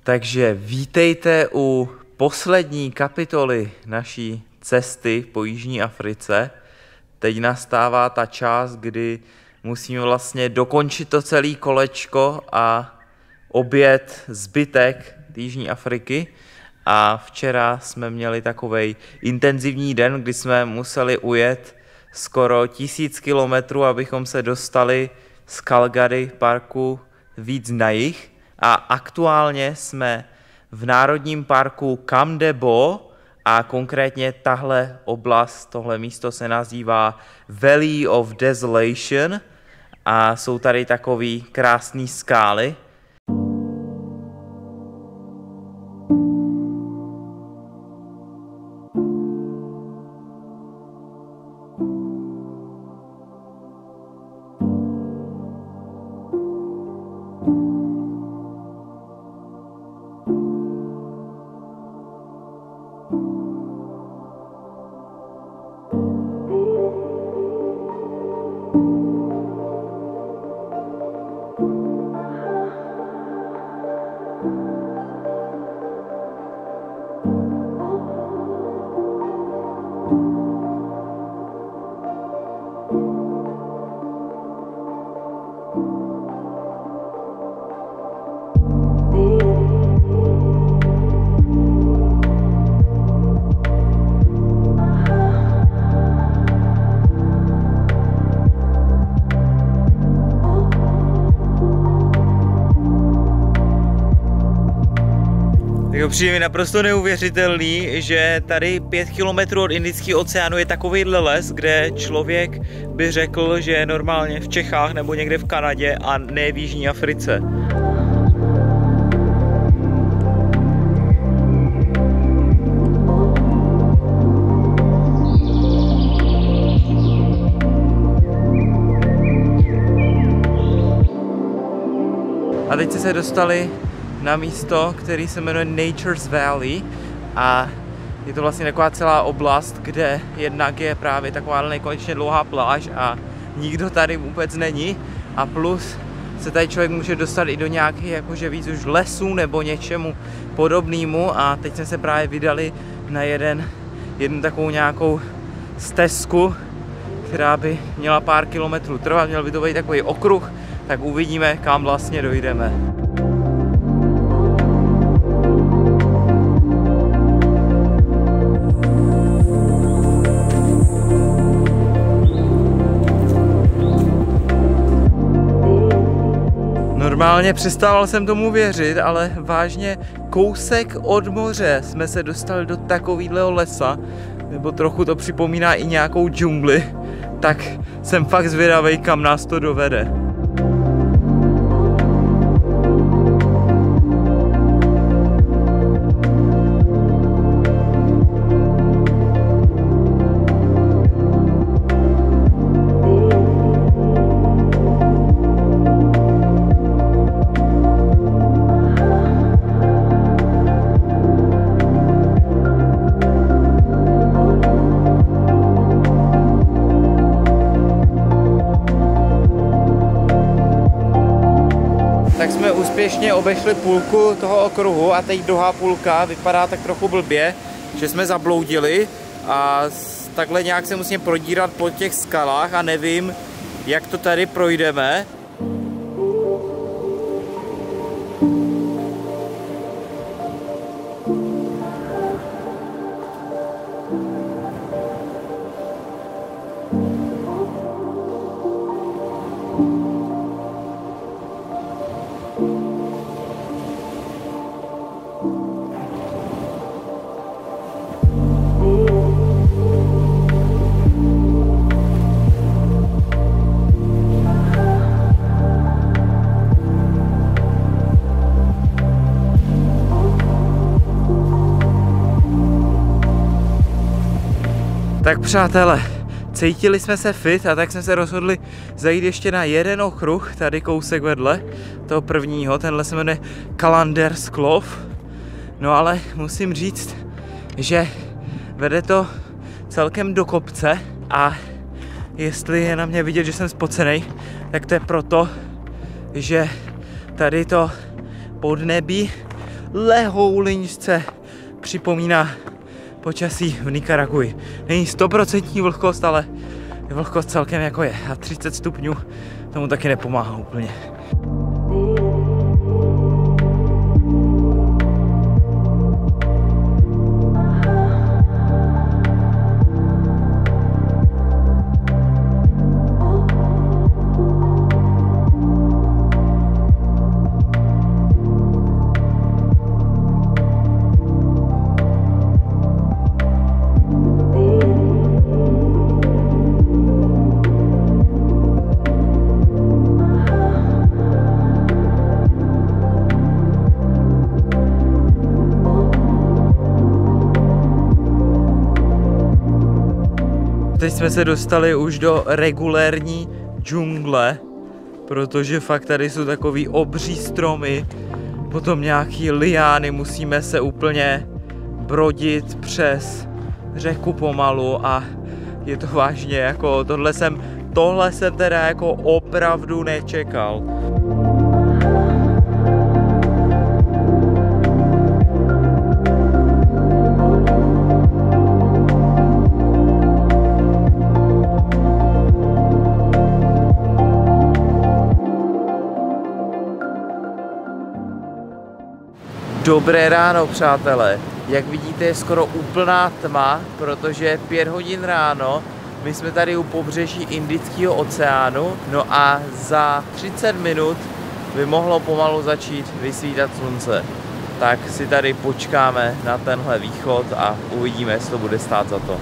Takže vítejte u poslední kapitoly naší cesty po Jižní Africe. Teď nastává ta část, kdy musíme vlastně dokončit to celé kolečko a objet zbytek Jižní Afriky. A včera jsme měli takovej intenzivní den, kdy jsme museli ujet skoro 1000 kilometrů, abychom se dostali z Calgary parku víc na jih. A aktuálně jsme v národním parku Kamdebo a konkrétně tahle oblast, tohle místo se nazývá Valley of Desolation a jsou tady takový krásný skály. Přijde mi naprosto neuvěřitelný, že tady 5 kilometrů od Indického oceánu je takovýhle les, kde člověk by řekl, že je normálně v Čechách nebo někde v Kanadě a ne v Jižní Africe. A teď se dostali na místo, který se jmenuje Nature's Valley a je to vlastně taková celá oblast, kde jednak je právě taková nekonečně dlouhá pláž a nikdo tady vůbec není a plus se tady člověk může dostat i do nějakých jakože víc už lesů nebo něčemu podobnému a teď jsme se právě vydali na jednu takovou nějakou stezku, která by měla pár kilometrů trvat, měl by to být takový okruh, tak uvidíme, kam vlastně dojdeme. Normálně přestával jsem tomu věřit, ale vážně kousek od moře jsme se dostali do takovýhleho lesa, nebo trochu to připomíná i nějakou džungli, tak jsem fakt zvědavej, kam nás to dovede. Úspěšně obešli půlku toho okruhu a teď druhá půlka vypadá tak trochu blbě, že jsme zabloudili a takhle nějak se musíme prodírat po těch skalách a nevím, jak to tady projdeme. Tak přátelé, cítili jsme se fit a tak jsme se rozhodli zajít ještě na jeden okruh, tady kousek vedle toho prvního, tenhle se jmenuje Calendar's Cove. No ale musím říct, že vede to celkem do kopce a jestli je na mě vidět, že jsem spocenej, tak to je proto, že tady to podnebí lehoulinčce připomíná počasí v Nikaraguji. Není 100% vlhkost, ale vlhkost celkem jako je. A 30 stupňů tomu taky nepomáhá úplně. Teď jsme se dostali už do regulérní džungle, protože fakt tady jsou takový obří stromy, potom nějaký liány, musíme se úplně brodit přes řeku pomalu a je to vážně jako, tohle jsem teda jako opravdu nečekal. Dobré ráno, přátelé. Jak vidíte, je skoro úplná tma, protože je 5 hodin ráno. My jsme tady u pobřeží Indického oceánu, no a za 30 minut by mohlo pomalu začít vysvítat slunce. Tak si tady počkáme na tenhle východ a uvidíme, jestli to bude stát za to.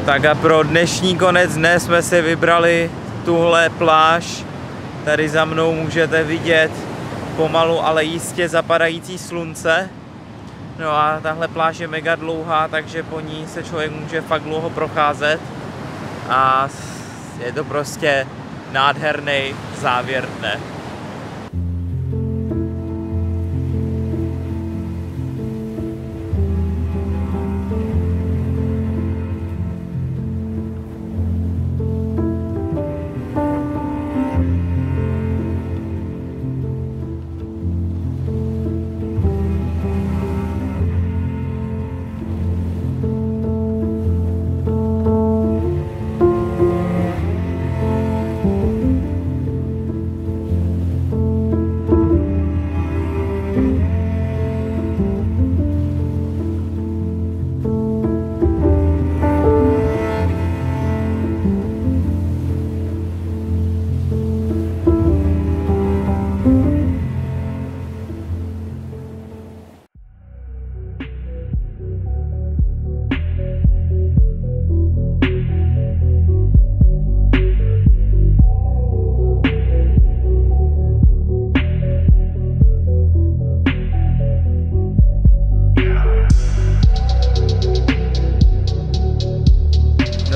Tak a pro dnešní konec dne jsme si vybrali tuhle pláž. Tady za mnou můžete vidět pomalu, ale jistě zapadající slunce. No a tahle pláž je mega dlouhá, takže po ní se člověk může fakt dlouho procházet. A je to prostě nádherný závěr dne.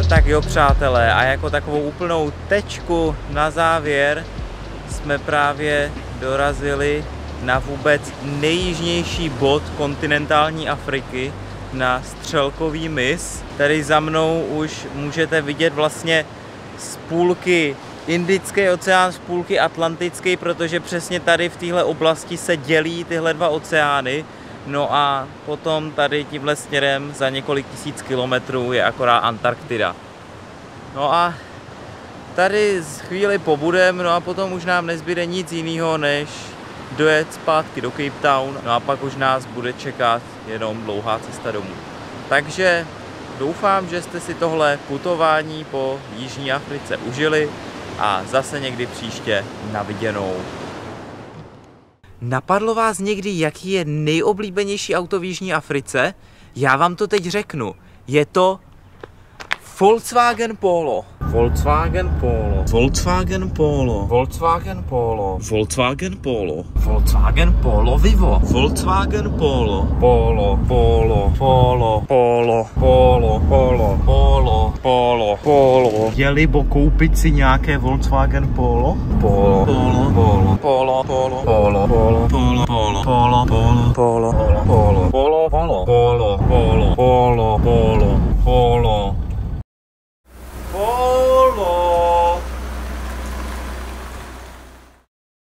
Tak jo, přátelé, a jako takovou úplnou tečku na závěr jsme právě dorazili na vůbec nejjižnější bod kontinentální Afriky, na Střelkový mys. Tady za mnou už můžete vidět vlastně z půlky Indický oceán, z půlky Atlantický, protože přesně tady v téhle oblasti se dělí tyhle dva oceány. No a potom tady tímhle směrem za několik tisíc kilometrů je akorát Antarktida. No a tady chvíli pobudem, no a potom už nám nezbyde nic jiného, než dojet zpátky do Cape Town, no a pak už nás bude čekat jenom dlouhá cesta domů. Takže doufám, že jste si tohle putování po Jižní Africe užili a zase někdy příště na viděnou. Napadlo vás někdy, jaký je nejoblíbenější auto v Jižní Africe? Já vám to teď řeknu. Je to Volkswagen Polo. Volkswagen Polo. Volkswagen Polo. Volkswagen Polo. Volkswagen Polo. Volkswagen Polo Vivo. Volkswagen Polo. Polo. Polo. Polo. Polo. Polo. Polo. Polo. Polo. Polo. Jeli bo koupit si nějaké Volkswagen Polo? Polo. Polo. Polo. Polo. Polo. Polo. Polo. Polo. Polo. Polo. Polo. Polo. Polo. Polo. Polo. Polo. Polo. Polo. Polo.